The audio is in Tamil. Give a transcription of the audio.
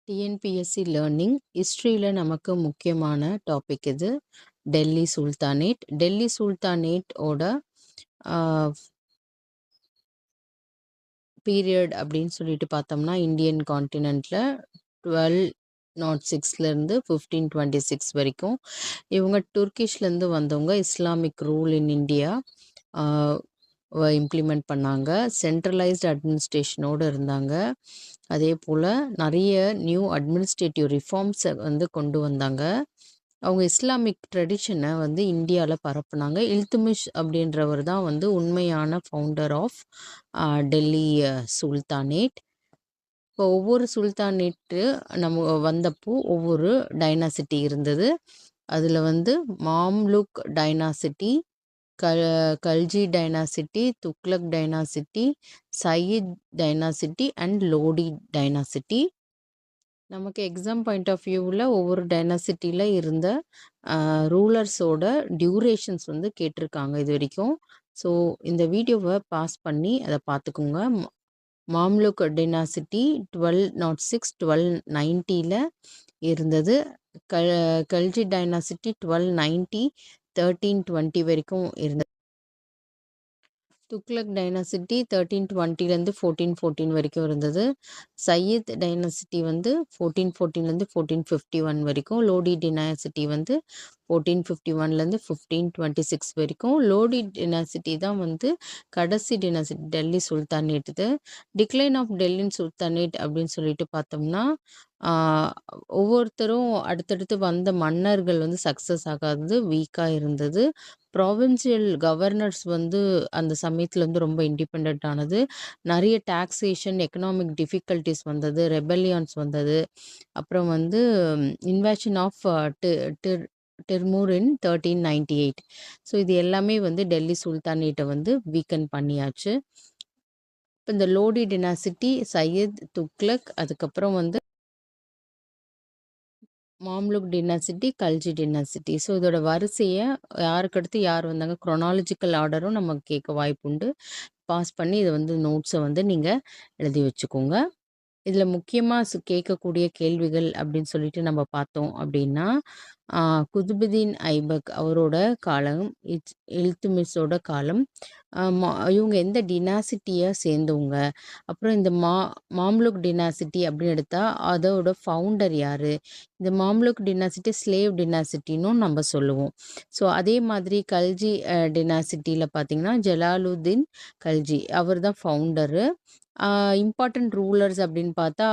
டிஎன்பிஎஸ்சி லேர்னிங் ஹிஸ்ட்ரியில் நமக்கு முக்கியமான டாபிக் இது. டெல்லி சுல்தானேட். டெல்லி சுல்தானேட் ஓட பீரியட் அப்படின்னு சொல்லிட்டு பார்த்தோம்னா இந்தியன் கான்டினென்ட்டில் 1206லேருந்து 1526 வரைக்கும். இவங்க துர்க்கிஷ்லேருந்து வந்தவங்க. Islamic rule in India implement பண்ணாங்க. சென்ட்ரலைஸ்டு அட்மினிஸ்ட்ரேஷனோடு இருந்தாங்க. அதே போல் நிறைய நியூ அட்மினிஸ்ட்ரேட்டிவ் ரிஃபார்ம்ஸை கொண்டு வந்தாங்க. அவங்க இஸ்லாமிக் ட்ரெடிஷனை இந்தியாவில் பரப்புனாங்க. இல்துமிஷ் அப்படின்றவர் தான் உண்மையான ஃபவுண்டர் ஆஃப் டெல்லி சுல்தானேட். இப்போ ஒவ்வொரு சுல்தானேட்டு நம்ம வந்தப்போ ஒவ்வொரு டைனாசிட்டி இருந்தது. அதில் Mamluk dynasty, Khalji dynasty, Tughlaq dynasty, Sayyid dynasty and Lodi dynasty. நமக்கு எக்ஸாம் பாயிண்ட் ஆஃப் வியூவில் ஒவ்வொரு டைனாசிட்டியில் இருந்த ரூலர்ஸோட டியூரேஷன்ஸ் கேட்டிருக்காங்க இது வரைக்கும். ஸோ இந்த வீடியோவை பாஸ் பண்ணி அதை பார்த்துக்கோங்க. மாம்லுக் டைனாசிட்டி 1206 1290 இருந்தது. கல்ஜி டைனாசிட்டி 1290 1320 வரைக்கும் இருந்தது. துக்ளக் டைனாசிட்டி 1320லேருந்து 1414 வரைக்கும் இருந்தது. சையீத் டைனாசிட்டி 1414லேருந்து 1451 வரைக்கும். லோடி டைனாசிட்டி 1451லேருந்து 1526 வரைக்கும். லோடி டைனாசிட்டி தான் கடைசி dynasty Delhi sultanate. Decline of Delhi sultanate அப்படின்னு சொல்லிட்டு பார்த்தோம்னா ஒவ்வொருத்தரும் அடுத்தடுத்து வந்த மன்னர்கள் சக்ஸஸ் ஆகாதது, வீக்காக இருந்தது. ப்ராவின்சியல் கவர்னர்ஸ் அந்த சமயத்தில் ரொம்ப இண்டிபெண்ட் ஆனது. நிறைய டாக்ஸேஷன், எக்கனாமிக் டிஃபிகல்ட்டிஸ் வந்தது, ரெபல்லியான்ஸ் வந்தது. அப்புறம் இன்வேஷன் ஆஃப் டிர்மூர் இன் 1398. ஸோ இது எல்லாமே டெல்லி சுல்தானேட்டை வீக்கன் பண்ணியாச்சு. இப்போ இந்த லோடி டினாசிட்டி, சையத், துக்ளக், அதுக்கப்புறம் மாம்லுக் டினாசிட்டி, கல்ஜி டினாசிட்டி. ஸோ இதோட வரிசையை யாருக்கடுத்து யார் வந்தாங்க, குரோனாலஜிக்கல் ஆர்டரும் நமக்கு கேட்க வாய்ப்புண்டு. பாஸ் பண்ணி இதை நோட்ஸை நீங்கள் எழுதி வச்சுக்கோங்க. இதில் முக்கியமாக கேட்கக்கூடிய கேள்விகள் அப்படின்னு சொல்லிட்டு நம்ம பார்த்தோம் அப்படின்னா, குதுபுதீன் ஐபக் அவரோட காலம், இல்துமிஷோட காலம், இவங்க எந்த டினாசிட்டியை சேர்ந்தவங்க, அப்புறம் இந்த மாம்லுக் டினாசிட்டி அப்படின்னு எடுத்தால் அதோட ஃபவுண்டர் யார், இந்த மாம்லுக் டினாசிட்டி ஸ்லேவ் டினாசிட்டின்னும் நம்ம சொல்லுவோம். ஸோ அதே மாதிரி கல்ஜி டினாசிட்டியில் பார்த்திங்கன்னா ஜலாலுதீன் கல்ஜி அவர் தான் ஃபவுண்டரு. இம்பார்ட்டண்ட் ரூலர்ஸ் அப்படின்னு பார்த்தா